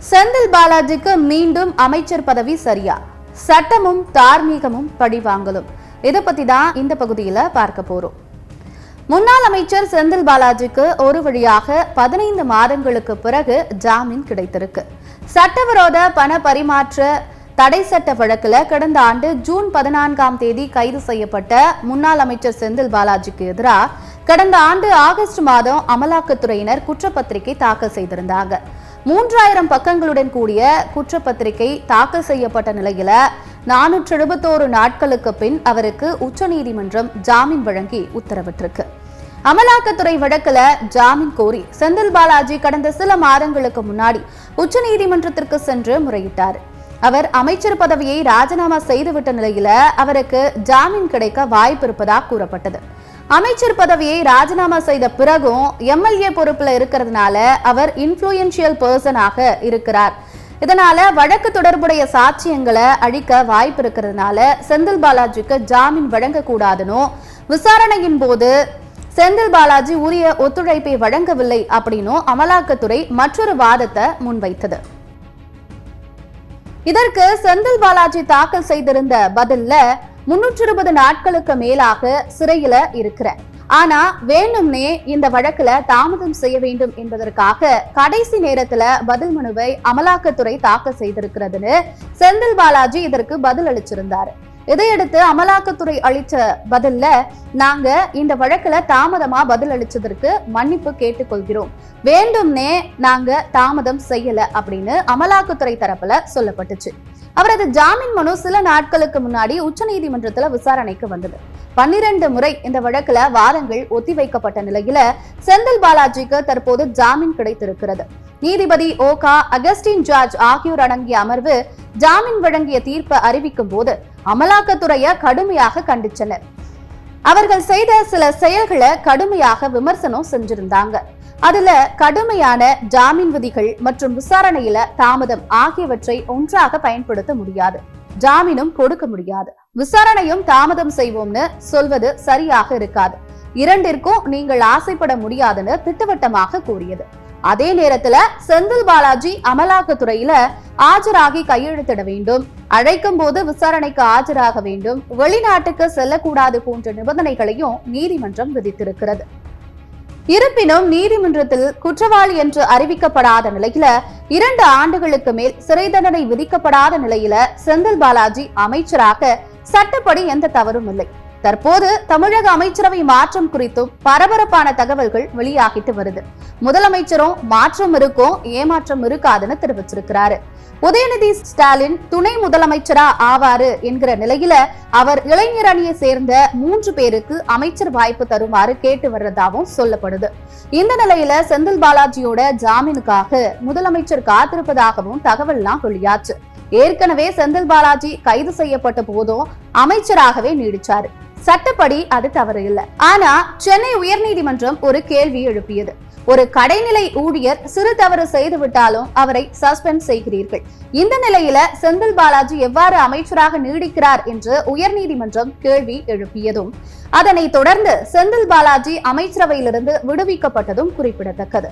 செந்தில் பாலாஜிக்கு மீண்டும் அமைச்சர் பதவி சரியா? சட்டமும் தார்மீகமும் பழிவாங்கலும். இதை பத்தி தான் இந்த பகுதியில பார்க்க போறோம். முன்னாள் அமைச்சர் செந்தில் பாலாஜிக்கு ஒரு வழியாக 15 மாதங்களுக்கு பிறகு ஜாமீன் கிடைத்திருக்கு. சட்டவிரோத பண பரிமாற்ற தடை சட்ட வழக்குல கடந்த ஆண்டு ஜூன் 14ஆம் தேதி கைது செய்யப்பட்ட முன்னாள் அமைச்சர் செந்தில் பாலாஜிக்கு எதிராக கடந்த ஆண்டு ஆகஸ்ட் மாதம் அமலாக்கத்துறையினர் குற்றப்பத்திரிகை தாக்கல் செய்திருந்தாங்க. 3000 பக்கங்களுடன் கூடிய குற்றப்பத்திரிகை தாக்கல் செய்யப்பட்ட நிலையில 471 நாட்களுக்கு பின் அவருக்கு உச்சநீதிமன்றம் ஜாமீன் வழங்கி உத்தரவிட்டிருக்கு. அமலாக்கத்துறை வழக்குல ஜாமீன் கோரி செந்தில் பாலாஜி கடந்த சில மாதங்களுக்கு முன்னாடி உச்சநீதிமன்றத்திற்கு சென்று முறையிட்டார். அவர் அமைச்சர் பதவியை ராஜினாமா செய்துவிட்ட நிலையில அவருக்கு ஜாமீன் கிடைக்க வாய்ப்பு இருப்பதாக கூறப்பட்டது. அமைச்சர் பதவியை ராஜினாமா செய்த பிறகும் எம்எல்ஏ பொறுப்புல இருக்கிறதுனால அவர் இன்ஃப்ளூயன்ஷியல் பர்சனாக இருக்கிறார். இதனால வழக்கு தொடர்புடைய சாட்சியங்களை அழிக்க வாய்ப்பு இருக்கிறதுனால செந்தில் பாலாஜிக்கு ஜாமீன் வழங்கக்கூடாதுன்னு விசாரணையின் போது செந்தில் பாலாஜி உரிய ஒத்துழைப்பை வழங்கவில்லை அப்படின்னு அமலாக்கத்துறை மற்றொரு வாதத்தை முன்வைத்தது. இதற்கு செந்தில் பாலாஜி தாக்கல் செய்திருந்த பதில்ல 320 நாட்களுக்கு மேலாக சிறையில இருக்கிற, ஆனா வேணும்னே இந்த வழக்குல தாமதம் செய்ய வேண்டும் என்பதற்காக கடைசி நேரத்துல பதில் மனுவை அமலாக்கத்துறை தாக்கல் செய்திருக்கிறதுன்னு செந்தில் பாலாஜி இதற்கு பதில் அளிச்சிருந்தாரு. இதையடுத்து அமலாக்கத்துறை அளித்த பதில்ல, நாங்க இந்த வழக்குல தாமதமா பதில் அளிச்சதற்கு மன்னிப்பு கேட்டுக்கொள்கிறோம், வேண்டும்னே நாங்க தாமதம் செய்யல அப்படின்னு அமலாக்கத்துறை தரப்புல சொல்லப்பட்டுச்சு. அவரது ஜாமீன் மனு சில நாட்களுக்கு முன்னாடி உச்சநீதிமன்றத்துல விசாரணைக்கு வந்தது. 12 முறை இந்த வழக்குல வாதங்கள் ஒத்திவைக்கப்பட்ட நிலையில செந்தில் பாலாஜிக்கு தற்போது ஜாமீன் கிடைத்திருக்கிறது. நீதிபதி ஓகா, அகஸ்டின் ஜார்ஜ் ஆகியோர் அடங்கிய அமர்வு ஜாமீன் வழங்கிய தீர்ப்பை அறிவிக்கும் போது அமலாக்கத்துறையை கடுமையாக கண்டிச்சனர். அவர்கள் செய்த சில செயல்களை கடுமையாக விமர்சனம் செஞ்சிருந்தாங்க. அதுல கடுமையான ஜாமீன் விதிகள் மற்றும் விசாரணையில தாமதம் ஆகியவற்றை ஒன்றாக பயன்படுத்த முடியாது, ஜாமீனும் கொடுக்க முடியாது, விசாரணையும் தாமதம் செய்வோம்னு சொல்வது சரியாக இருக்காது, இரண்டிற்கும் நீங்கள் ஆசைப்பட முடியாதுன்னு திட்டவட்டமாக கூறியது. அதே நேரத்துல செந்தில் பாலாஜி அமலாக்கத்துறையில ஆஜராகி கையெழுத்திட வேண்டும், அழைக்கும் போது விசாரணைக்கு ஆஜராக வேண்டும், வெளிநாட்டுக்கு செல்லக்கூடாது போன்ற நிபந்தனைகளையும் நீதிமன்றம் விதித்திருக்கிறது. இருப்பினும் நீதிமன்றத்தில் குற்றவாளி என்று அறிவிக்கப்படாத நிலையில 2 ஆண்டுகளுக்கு மேல் சிறை தண்டனை விதிக்கப்படாத நிலையில செந்தில் பாலாஜி அமைச்சராக சட்டப்படி எந்த தவறும் இல்லை. தற்போது தமிழக அமைச்சரவை மாற்றம் குறித்தும் பரபரப்பான தகவல்கள் வெளியாகிட்டு வருது. முதலமைச்சரும் மாற்றம் இருக்கும், ஏமாற்றம் இருக்காதுன்னு தெரிவிச்சிருக்கிறாரு. உதயநிதி ஸ்டாலின் துணை முதலமைச்சரா ஆவாரு என்கிற நிலையில அவர் இளைஞர் அணியை சேர்ந்த 3 பேருக்கு அமைச்சர் வாய்ப்பு தருமாறு கேட்டு வர்றதாகவும் சொல்லப்படுது. இந்த நிலையில செந்தில் பாலாஜியோட ஜாமீனுக்காக முதலமைச்சர் காத்திருப்பதாகவும் தகவல்லாம் வெளியாச்சு. ஏற்கனவே செந்தில் பாலாஜி கைது செய்யப்பட்ட போதும் அமைச்சராகவே நீடிச்சாரு. சட்டப்படி அது தவறு இல்லை. ஆனா சென்னை உயர்நீதிமன்றம் ஒரு கேள்வி எழுப்பியது. ஒரு கடைநிலை ஊழியர் சிறு தவறு செய்து விட்டாலும் அவரை சஸ்பெண்ட் செய்கிறீர்கள், இந்த நிலையில செந்தில் பாலாஜி எவ்வாறு அமைச்சராக நீடிக்கிறார் என்று உயர்நீதிமன்றம் கேள்வி எழுப்பியதும் அதனை தொடர்ந்து செந்தில் பாலாஜி அமைச்சரவையிலிருந்து விடுவிக்கப்பட்டதும் குறிப்பிடத்தக்கது.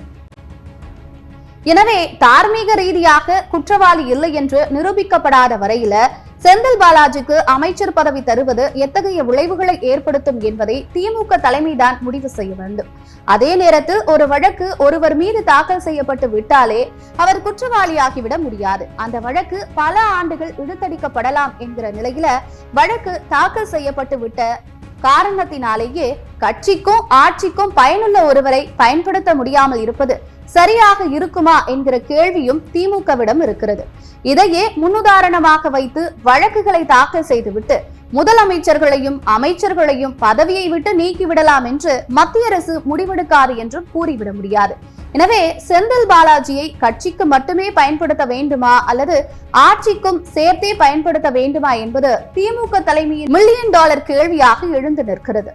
எனவே தார்மீக ரீதியாக குற்றவாளி இல்லை என்று நிரூபிக்கப்படாத வரையில செந்தில் பாலாஜிக்கு அமைச்சர் பதவி தருவது எத்தகைய விளைவுகளை ஏற்படுத்தும் என்பதை திமுக தலைமைதான் முடிவு செய்ய வேண்டும். அதே நேரத்தில் ஒரு வழக்கு ஒருவர் மீது தாக்கல் செய்யப்பட்டு விட்டாலே அவர் குற்றவாளியாகிவிட முடியாது. அந்த வழக்கு பல ஆண்டுகள் இழுத்தடிக்கப்படலாம் என்கிற நிலையில வழக்கு தாக்கல் செய்யப்பட்டு விட்ட காரணத்தினாலேயே கட்சிக்கும் ஆட்சிக்கும் பயனுள்ள ஒருவரை பயன்படுத்த முடியாமல் இருப்பது சரியாக இருக்குமா என்கிற கேள்வியும் திமுகவிடம் இருக்கிறது. இதையே முன்னுதாரணமாக வைத்து வழக்குகளை தாக்கல் செய்துவிட்டு முதலமைச்சர்களையும் அமைச்சர்களையும் பதவியை விட்டு நீக்கிவிடலாம் என்று மத்திய அரசு முடிவெடுக்காது என்றும் கூறிவிட முடியாது. எனவே செந்தில் பாலாஜியை கட்சிக்கு மட்டுமே பயன்படுத்த வேண்டுமா அல்லது ஆட்சிக்கும் சேர்த்தே பயன்படுத்த வேண்டுமா என்பது திமுக தலைமையின் $1 மில்லியன் கேள்வியாக எழுந்து நிற்கிறது.